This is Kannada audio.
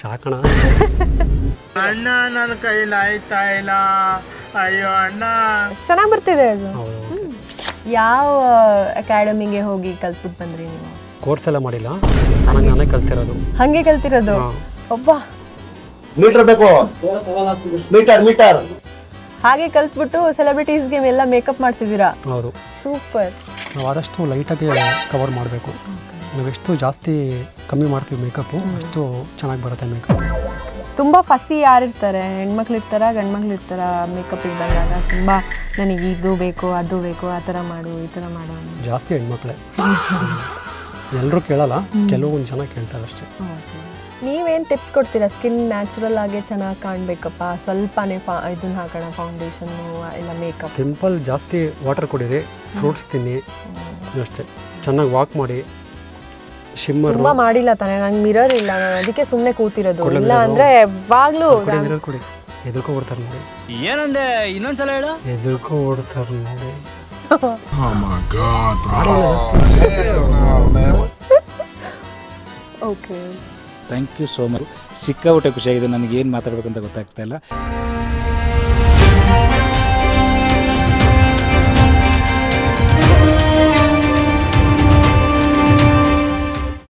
ಸಾಕಣ. ಅಣ್ಣ ನನ್ನ ಕೈಲಿ ಆಯ್ತಾ ಇಲ್ಲ, ಅಯ್ಯೋ ಅಣ್ಣ. ಚೆನ್ನಾಗಿ ಬರ್ತಿದೆ ಅದು. ಹೌದು. ಯಾವ ಅಕಾಡೆಮಿಗೆ ಹೋಗಿ ಕಲ್ತ್ಬಿಟ್ಟು ಬಂದ್ರಿ ನೀವು? ಕೋರ್ಸ್ ಎಲ್ಲ ಮಾಡಿಲ್ಲ, ನಾನೇ ಕಲ್ತಿರೋದು. ಹಂಗೆ ಕಲ್ತಿರೋದು? ಒಬ್ಬ ಮೀಟರ್ ಬೇಕು, ಮೀಟರ್. ಹಾಗೆ ಕಲ್ತ್ಬಿಟ್ಟು ಸೆಲೆಬ್ರಿಟೀಸ್ಗೆ ಎಲ್ಲ ಮೇಕಪ್ ಮಾಡ್ತಿದ್ದೀರಾ? ಹೌದು. ಸೂಪರ್. ನಾವು ಆದಷ್ಟು ಲೈಟಾಗಿ ಕವರ್ ಮಾಡಬೇಕು. ನಾವೆಷ್ಟು ಜಾಸ್ತಿ ಕಮ್ಮಿ ಮಾಡ್ತೀವಿ ಮೇಕಪ್ಪು ಅಷ್ಟು ಚೆನ್ನಾಗಿ ಬರುತ್ತೆ ಮೇಕಪ್. ತುಂಬ ಫಸಿ ಯಾರಿರ್ತಾರೆ? ಹೆಣ್ಮಕ್ಳು ಇರ್ತಾರ ಗಂಡ್ಮಕ್ಳು ಇರ್ತಾರ? ಮೇಕಪ್ಪಿಗೆ ಬಂದಾಗ ತುಂಬ ನನಗೆ ಇದು ಬೇಕು ಅದು ಬೇಕು ಆ ಥರ ಮಾಡು ಈ ಥರ ಮಾಡು. ಜಾಸ್ತಿ ಹೆಣ್ಮಕ್ಳೇ. ಎಲ್ಲರೂ ಕೇಳಲ್ಲ, ಕೆಲವೊಂದು ಜನ ಕೇಳ್ತಾರೆ ಅಷ್ಟೇ. ನೀವೇನು ಟಿಪ್ಸ್ ಕೊಡ್ತೀರಾ? ಸ್ಕಿನ್ ನ್ಯಾಚುರಲ್ ಆಗಿ ಚೆನ್ನಾಗಿ ಕಾಣಬೇಕಪ್ಪ, ಸ್ವಲ್ಪನೇ ಇದನ್ನ ಹಾಕೋಣ, ಫೌಂಡೇಶನ್ನು ಇಲ್ಲ ಮೇಕಪ್? ಸಿಂಪಲ್, ಜಾಸ್ತಿ ವಾಟರ್ ಕುಡೀರಿ, ಫ್ರೂಟ್ಸ್ ತಿನ್ನಿ ಅಷ್ಟೇ. ಚೆನ್ನಾಗಿ ವಾಕ್ ಮಾಡಿ. ಶಿಮ್ಮರ್ ತುಂಬ ಮಾಡಿಲ್ಲ ತಾನೆ, ನಂಗೆ ಮಿರರ್ ಇಲ್ಲ, ನಾನು ಅದಕ್ಕೆ ಸುಮ್ಮನೆ ಕೂತಿರೋದು. ಇಲ್ಲ ಅಂದರೆ ಯಾವಾಗಲೂ ಮಿರರ್ ಕುಡಿ. ಎದುರ್ಕೊ ಓಡ್ತಾರೆ ನೋಡಿ. ಏನಂದೆ? ಇನ್ನೊಂದ್ಸಲ ಹೇಳು. ಎದುರ್ಕೊ ಓಡ್ತಾರೆ ನೋಡಿ. Okay. Thank you so much. ಸಿಕ್ಕಾಬಿಟ್ಟೆ ಖುಷಿಯಾಗಿದೆ. ನನಗೆ ಏನು ಮಾತಾಡಬೇಕಂತ ಗೊತ್ತಾಗ್ತಾ ಇಲ್ಲ.